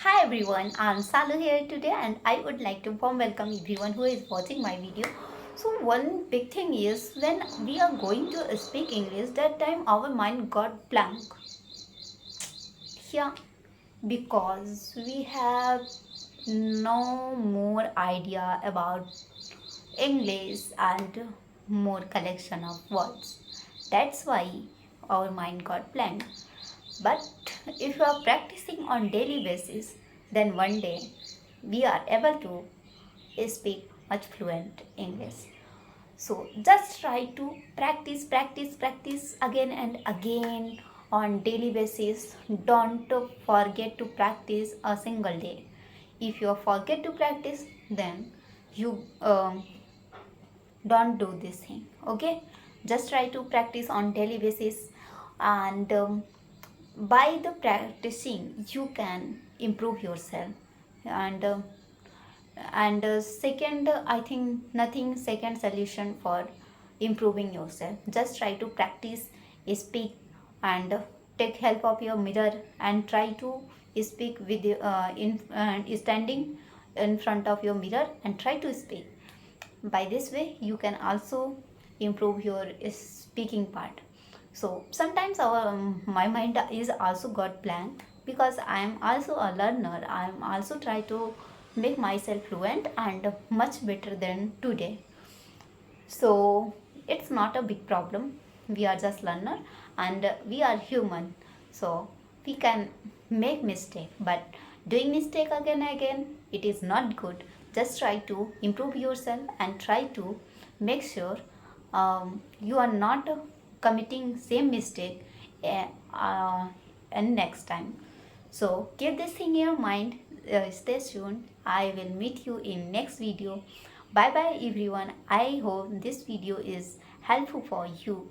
Hi everyone, I'm Salu here today and I would like to warm welcome everyone who is watching my video. So one big thing is when we are going to speak English, that time our mind got blank. Yeah, because we have no more idea about English and more collection of words. That's why our mind got blank. But if you are practicing on daily basis, then one day we are able to speak much fluent English. So just try to practice again and again on daily basis. Don't forget to practice a single day. If you forget to practice, then you don't do this thing. Okay, just try to practice on daily basis, and by the practicing you can improve yourself. And uh, and uh, second, I think nothing second solution for improving yourself. Just try to practice speak, and take help of your mirror and try to speak with in standing in front of your mirror and try to speak. By this way you can also improve your speaking part. So sometimes my mind is also got blank, because I am also a learner. I am also try to make myself fluent and much better than today. So it's not a big problem. We are just learner, and we are human. So we can make mistake, but doing mistake again and again, it is not good. Just try to improve yourself and try to make sure you are not committing same mistake uh, uh, and next time. So keep this thing in your mind. Stay tuned. I will meet you in next video. Bye bye everyone. I hope this video is helpful for you.